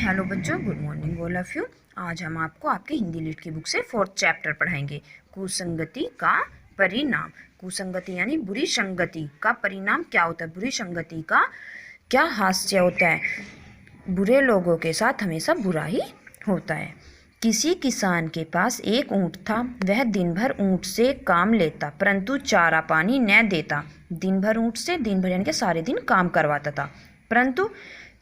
Hello बच्चों, good morning all of you. आज हम आपको आपके हिंदी लीड की बुक से 4th चैप्टर पढ़ाएंगे। कुसंगति का परिणाम। कुसंगति यानी बुरी संगति का परिणाम क्या होता है, बुरी संगति का क्या हास्य होता है। बुरे लोगों के साथ हमेशा बुरा ही होता है। किसी किसान के पास एक ऊँट था। वह दिन भर ऊँट से काम लेता परंतु चारा पानी न देता। दिन भर ऊँट से, दिन भर यानी कि सारे दिन काम करवाता था, परंतु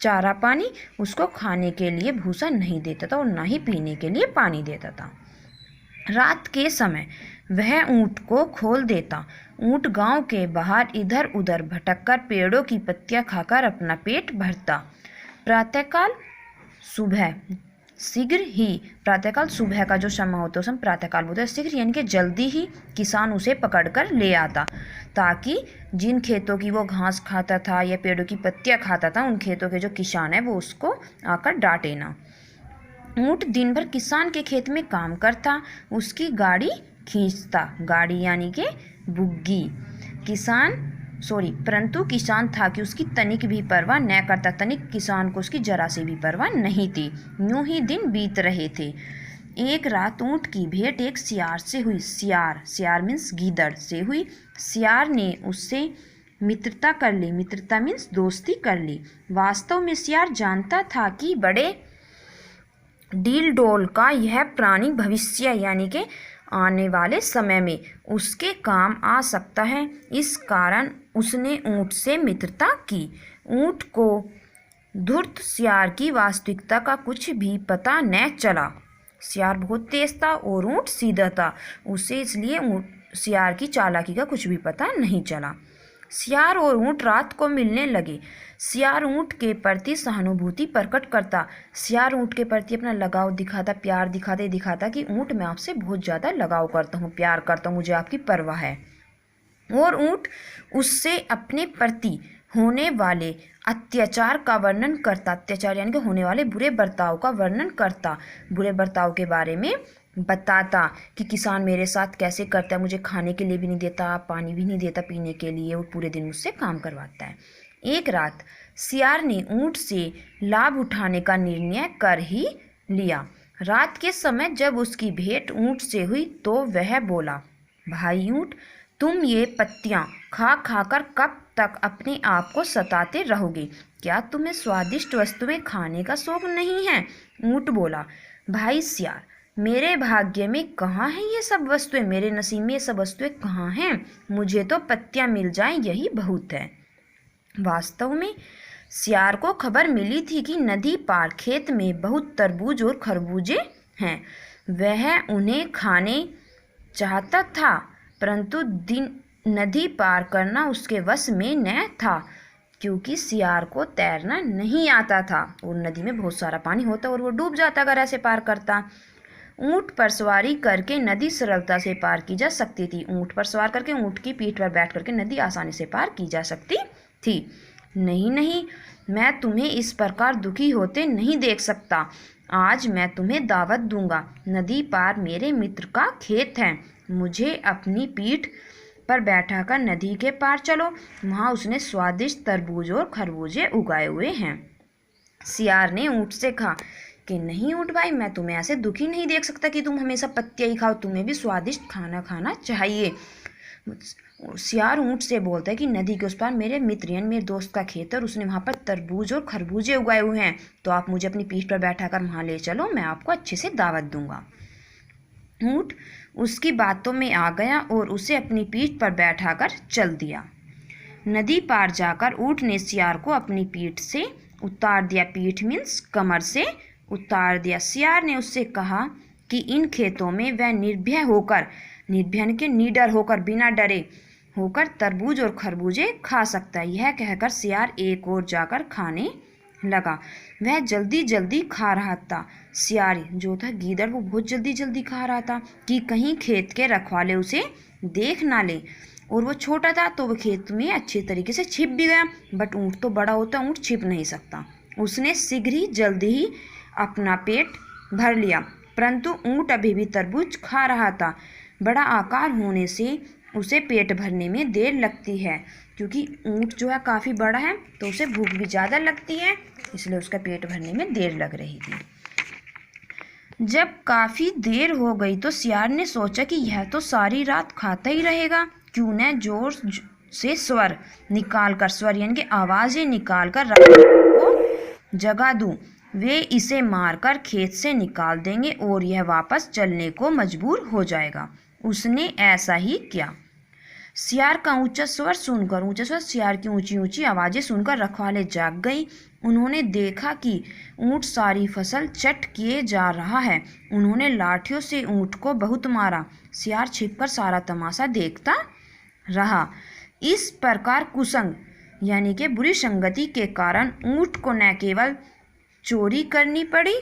चारा पानी उसको खाने के लिए भूसा नहीं देता था और ना ही पीने के लिए पानी देता था। रात के समय वह ऊँट को खोल देता। ऊँट गांव के बाहर इधर उधर भटककर पेड़ों की पत्तियां खाकर अपना पेट भरता। प्रातःकाल सुबह का जो समय होता है उसे हम प्रातःकाल बोलते हैं। शीघ्र यानी कि जल्दी ही किसान उसे पकड़कर ले आता, ताकि जिन खेतों की वो घास खाता था या पेड़ों की पत्तियां खाता था, उन खेतों के जो किसान है वो उसको आकर डांटे ना। ऊँट दिन भर किसान के खेत में काम करता, उसकी गाड़ी खींचता। गाड़ी यानी कि बुग्गी। परंतु किसान था कि उसकी तनिक भी परवाह न करता। तनिक किसान को उसकी जरा से भी परवाह नहीं थी। यूं ही दिन बीत रहे थे। एक रात ऊँट की भेंट एक सियार से हुई। सियार मीन्स गीदड़ से हुई। सियार ने उससे मित्रता कर ली। मित्रता मीन्स दोस्ती कर ली। वास्तव में सियार जानता था कि बड़े डील डोल का यह प्राणी भविष्य यानी कि आने वाले समय में उसके काम आ सकता है। इस कारण उसने ऊँट से मित्रता की। ऊँट को धूर्त सियार की वास्तविकता का कुछ भी पता न चला। सियार बहुत तेज था और ऊँट सीधा था, उसे इसलिए सियार की चालाकी का कुछ भी पता नहीं चला। सियार और ऊँट रात को मिलने लगे। सियार ऊँट के प्रति सहानुभूति प्रकट करता। सियार ऊँट के प्रति अपना लगाव दिखाता, प्यार दिखाता कि ऊँट मैं आपसे बहुत ज़्यादा लगाव करता हूँ, प्यार करता हूँ, मुझे आपकी परवाह है। और ऊँट उससे अपने प्रति होने वाले अत्याचार का वर्णन करता। अत्याचार यानी कि होने वाले बुरे बर्ताव का वर्णन करता। बुरे बर्ताव के बारे में बताता कि किसान मेरे साथ कैसे करता है, मुझे खाने के लिए भी नहीं देता, पानी भी नहीं देता पीने के लिए, और पूरे दिन मुझसे काम करवाता है। एक रात सियार ने ऊँट से लाभ उठाने का निर्णय कर ही लिया। रात के समय जब उसकी भेंट ऊँट से हुई तो वह बोला, भाई ऊँट, तुम ये पत्तियाँ खा खाकर कब तक अपने आप को सताते रहोगे? क्या तुम्हें स्वादिष्ट वस्तुएं खाने का शौक नहीं है? ऊँट बोला, भाई सियार, मेरे भाग्य में कहाँ है ये सब वस्तुएं, मेरे नसीब में ये सब वस्तुएं कहाँ हैं? मुझे तो पत्तियाँ मिल जाएं यही बहुत है। वास्तव में सियार को खबर मिली थी कि नदी पार खेत में बहुत तरबूज और खरबूजे हैं। वह उन्हें खाने चाहता था, परंतु नदी पार करना उसके वश में न था, क्योंकि सियार को तैरना नहीं आता था और नदी में बहुत सारा पानी होता और वो डूब जाता अगर ऐसे पार करता। ऊँट पर सवारी करके नदी सरलता से पार की जा सकती थी। ऊँट पर सवार करके, ऊँट की पीठ पर बैठ करके नदी आसानी से पार की जा सकती थी। नहीं, मैं तुम्हें इस प्रकार दुखी होते नहीं देख सकता। आज मैं तुम्हें दावत दूंगा। नदी पार मेरे मित्र का खेत है। मुझे अपनी पीठ पर बैठाकर नदी के पार चलो। वहाँ उसने स्वादिष्ट तरबूज और खरबूजे उगाए हुए हैं। सियार ने ऊँट से कहा कि नहीं ऊँट भाई, मैं तुम्हें ऐसे दुखी नहीं देख सकता कि तुम हमेशा पत्तियाँ ही खाओ, तुम्हें भी स्वादिष्ट खाना खाना चाहिए। सियार ऊँट से बोलता है कि नदी के उस पार मेरे मित्र यानी मेरे दोस्त का खेत है और उसने वहाँ पर तरबूज और खरबूजे उगाए हुए हैं, तो आप मुझे अपनी पीठ पर बैठाकर वहाँ ले चलो, मैं आपको अच्छे से दावत दूंगा। ऊँट उसकी बातों में आ गया और उसे अपनी पीठ पर बैठाकर चल दिया। नदी पार जाकर ऊँट ने सियार को अपनी पीठ से उतार दिया। पीठ मीन्स कमर से उतार दिया। सियार ने उससे कहा कि इन खेतों में वह निडर होकर बिना डरे होकर तरबूज और खरबूजे खा सकता है। यह कहकर सियार एक ओर जाकर खाने लगा। वह जल्दी जल्दी खा रहा था। सियार जो था गीदड़, वो बहुत जल्दी जल्दी खा रहा था कि कहीं खेत के रखवाले उसे देख ना ले, और वो छोटा था तो वह खेत में अच्छे तरीके से छिप भी गया। बट ऊँट तो बड़ा होता, ऊँट छिप नहीं सकता। उसने जल्दी ही अपना पेट भर लिया, परंतु ऊँट अभी भी तरबूज खा रहा था। बड़ा आकार होने से उसे पेट भरने में देर लगती है। क्योंकि ऊँट जो है काफ़ी बड़ा है तो उसे भूख भी ज़्यादा लगती है, इसलिए उसका पेट भरने में देर लग रही थी। जब काफ़ी देर हो गई तो सियार ने सोचा कि यह तो सारी रात खाता ही रहेगा, क्यों न जोर से स्वर निकाल कर, स्वर यानी कि आवाज़ें निकाल कर रात को जगा दूं। वे इसे मारकर खेत से निकाल देंगे और यह वापस चलने को मजबूर हो जाएगा। उसने ऐसा ही किया। सियार का ऊंचा स्वर सियार की ऊंची ऊंची आवाज़ें सुनकर रखवाले जाग गई। उन्होंने देखा कि ऊंट सारी फसल चट किए जा रहा है। उन्होंने लाठियों से ऊंट को बहुत मारा। सियार छिपकर सारा तमाशा देखता रहा। इस प्रकार कुसंग यानी कि बुरी संगति के कारण ऊंट को न केवल चोरी करनी पड़ी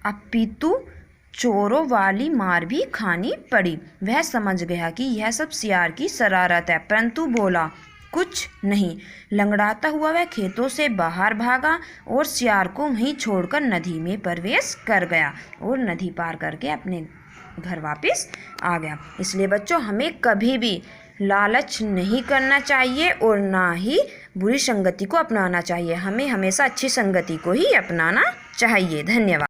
अपितु चोरों वाली मार भी खानी पड़ी। वह समझ गया कि यह सब सियार की शरारत है, परंतु बोला कुछ नहीं। लंगड़ाता हुआ वह खेतों से बाहर भागा और सियार को वहीं छोड़कर नदी में प्रवेश कर गया और नदी पार करके अपने घर वापस आ गया। इसलिए बच्चों, हमें कभी भी लालच नहीं करना चाहिए और ना ही बुरी संगति को अपनाना चाहिए। हमें हमेशा अच्छी संगति को ही अपनाना चाहिए। धन्यवाद।